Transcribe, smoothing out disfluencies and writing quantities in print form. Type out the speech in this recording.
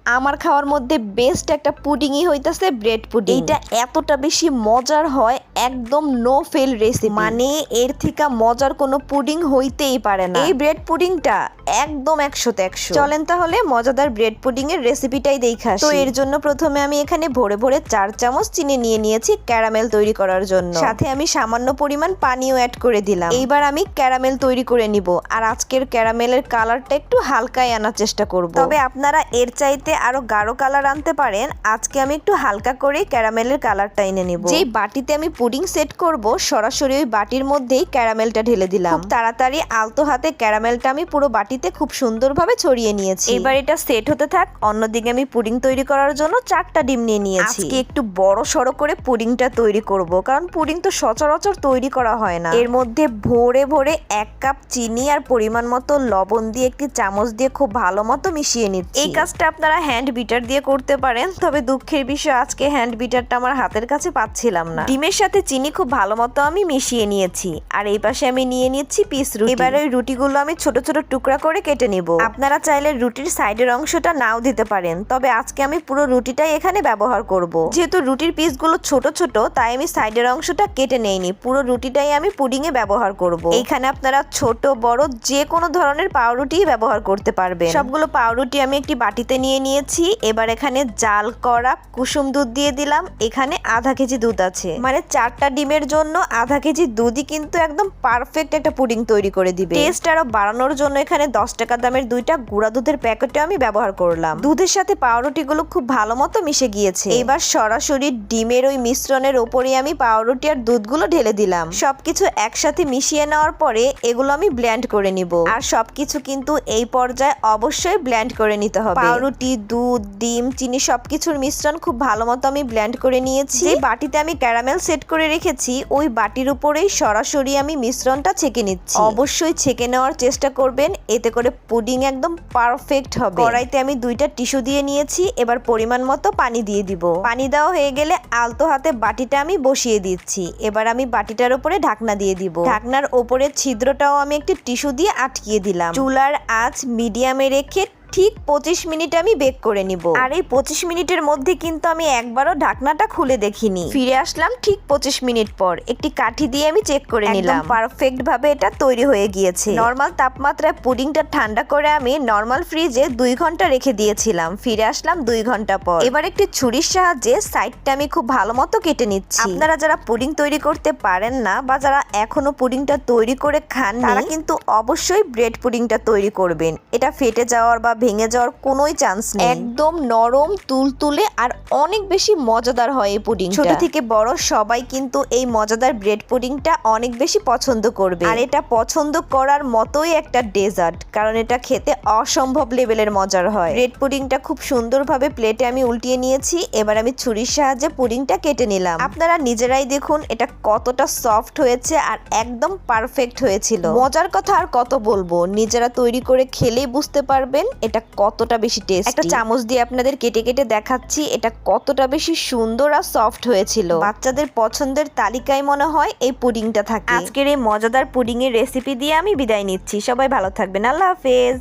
আমার খাওয়ার মধ্যে বেস্ট একটা পুডিংই হইতাছে ব্রেড পুডিং। এইটা এতটা বেশি মজার হয়, একদম নো ফেল রেসিপি, মানে এর থেকে মজার কোনো পুডিং হইতেই পারে না। এই ব্রেড পুডিংটা একদম 100তে 100। চলেন তাহলে মজাদার ব্রেড পুডিং এর রেসিপিটাই দেখা আসি। তো এর জন্য প্রথমে আমি এখানে ভরে ভরে 4 চামচ চিনি নিয়ে নিয়েছি ক্যারামেল তৈরি করার জন্য। সাথে আমি সামান্য পরিমাণ পানিও অ্যাড করে দিলাম। এইবার আমি ক্যারামেল তৈরি করে নিব, আর আজকের ক্যারামেলের কালারটা একটু হালকায় আনার চেষ্টা করব। তবে আপনারা এর চাইতে আরো গাঢ় কালার আনতে পারেন। আজকে আমি একটু হালকা করে ক্যারামেলের কালারটা এনে নিব। যেই বাটিতে আমি পুডিং সেট করব, সরাসরি ওই বাটির মধ্যেই ক্যারামেলটা ঢেলে দিলাম। খুব তাড়াতাড়ি আলতো হাতে ক্যারামেলটা আমি পুরো বাটিতে খুব সুন্দরভাবে ছড়িয়ে নিয়েছি। এবার এটা সেট হতে থাক। অন্যদিকে আমি পুডিং তৈরি করার জন্য 4টা ডিম নিয়ে নিয়েছি। আজকে একটু বড় সড়ো করে পুডিংটা তৈরি করব, কারণ পুডিং তো সচরাচর তৈরি করা হয় না। এর মধ্যে ভরে ভরে 1 কাপ চিনি আর পরিমাণ মতো লবণ দিয়ে একটি চামচ দিয়ে খুব ভালো মতো মিশিয়ে নিচ্ছি। এই কাজটা আপনারা হ্যান্ড বিটার দিয়ে করতে পারেন, তবে দুঃখের বিষয় আজকে হ্যান্ড বিটারটা আমার হাতের কাছে পাচ্ছিলাম না। ডিমের সাথে চিনি খুব ভালো মতো আমি মিশিয়ে নিয়েছি, আর এই পাশে আমি নিয়ে নিচ্ছি পিস রুটি। এবার ওই রুটিগুলো আমি ছোট ছোট টুকরা করে কেটে নিব। আপনারা চাইলে রুটির সাইডের অংশটা নাও দিতে পারেন, তবে আজকে আমি পুরো রুটিটাই এখানে ব্যবহার করব। যেহেতু রুটির পিসগুলো ছোট ছোট, তাই আমি সাইডের অংশটা কেটে নেইনি। পুরো রুটিটাই আমি পুডিং এ ব্যবহার করব। এইখানে আপনারা ছোট বড় যে কোনো ধরনের পাউরুটি ব্যবহার করতে পারবেন। সবগুলো পাউরুটি আমি একটি বাটিতে নিয়ে নিয়েছি। এবার এখানে জাল করা কুসুম দুধ দিয়ে দিলাম। এখানে আধা কেজি দুধ আছে, মানে 4টা ডিমের জন্য আধা কেজি দুধই কিন্তু একদম পারফেক্ট একটা পুডিং তৈরি করে দিবে। টেস্ট আরো বাড়ানোর জন্য এখানে 10 টাকা দামের 2টা গুঁড়া দুধের প্যাকেটে আমি ব্যবহার করলাম। দুধের সাথে পাউরুটিগুলো খুব ভালো মতো মিশে গিয়েছে। এবার সরাসরি ডিমের ওই মিশ্রণের উপরে আমি পাউরুটি আর দুধগুলো ঢেলে দিলাম। সবকিছু একসাথে মিশিয়ে নেওয়ার পরে এগুলো আমি ব্লেন্ড করে নিব। আর সবকিছু কিন্তু এই পর্যায়ে অবশ্যই ব্লেন্ড করে নিতে হবে। পাউরুটি, দুধ, ডিম, চিনি সবকিছুর মিশ্রণ খুব ভালো মতো আমি ব্লেন্ড করে নিয়েছি। যে বাটিতে আমি ক্যারামেল সেট করে রেখেছি, ওই বাটির উপরেই সরাসরি আমি মিশ্রণটা ছেঁকে নিচ্ছি। অবশ্যই ছেঁকে নেওয়ার চেষ্টা করবেন, এতে করে পুডিং একদম পারফেক্ট হবে। কড়াইতে আমি 2টা টিস্যু দিয়ে নিয়েছি। এবার পরিমাণ মতো পানি দিয়ে দিব। পানি দেওয়া হয়ে গেলে আলতো হাতে বাটিটা আমি বসিয়ে দিচ্ছি। এবার আমি বাটিটার উপরে ঢাকনা দিয়ে দিব। ঢাকনার উপরে ছিদ্রটাও আমি একটি টিস্যু দিয়ে আটকিয়ে দিলাম। চুলার আঁচ মিডিয়ামে রেখে ঠিক 25 মিনিট আমি বেক করে নিব। আর এই 25 মিনিটের মধ্যে কিন্তু আমি একবারও ঢাকনাটা খুলে দেখিনি। ফিরে আসলাম ঠিক 25 মিনিট পর। একটি কাঠি দিয়ে আমি চেক করে নিলাম। পারফেক্ট ভাবে এটা তৈরি হয়ে গিয়েছে। নরমাল তাপমাত্রায় পুডিংটা ঠান্ডা করে আমি নরমাল ফ্রিজে 2 ঘন্টা রেখে দিয়েছিলাম। ফিরে আসলাম 2 ঘন্টা পর। এবার একটি ছুরির সাহায্যে সাইডটা আমি খুব ভালো মতো কেটে নিচ্ছি। আপনারা যারা পুডিং তৈরি করতে পারেন না, বা যারা এখনো পুডিংটা তৈরি করে খান, তারা কিন্তু অবশ্যই ব্রেড পুডিংটা তৈরি করবেন। এটা ফেটে যাওয়ার বা ভেঙে যাওয়ার কোনোই চান্স নেই। একদম নরম তুলতুলে আর অনেক বেশি মজাদার হয় এই পুডিংটা। ছোট থেকে বড় সবাই কিন্তু এই মজাদার ব্রেড পুডিংটা অনেক বেশি পছন্দ করবে। আর এটা পছন্দ করার মতোই একটা ডেজার্ট, কারণ এটা খেতে অসম্ভব লেভেলের মজার হয়। ব্রেড পুডিংটা খুব সুন্দরভাবে প্লেটে আমি উল্টিয়ে নিয়েছি। এবার আমি ছুরির সাহায্যে পুডিংটা কেটে নিলাম। আপনারা নিজেরাই দেখুন এটা কতটা সফট হয়েছে আর একদম পারফেক্ট হয়েছিল। মজার কথা আর কত বলবো, নিজেরা তৈরি করে খেলেই বুঝতে পারবেন এটা কতটা বেশি টেস্টি। একটা চামচ দিয়ে আপনাদের কেটে কেটে দেখাচ্ছি এটা কতটা বেশি সুন্দর আর সফট হয়েছিল। বাচ্চাদের পছন্দের তালিকায় মনে হয় এই পুডিংটা থাকে। আজকের এই মজাদার পুডিং এর রেসিপি দিয়ে আমি বিদায় নিচ্ছি। সবাই ভালো থাকবেন। আল্লাহ হাফেজ।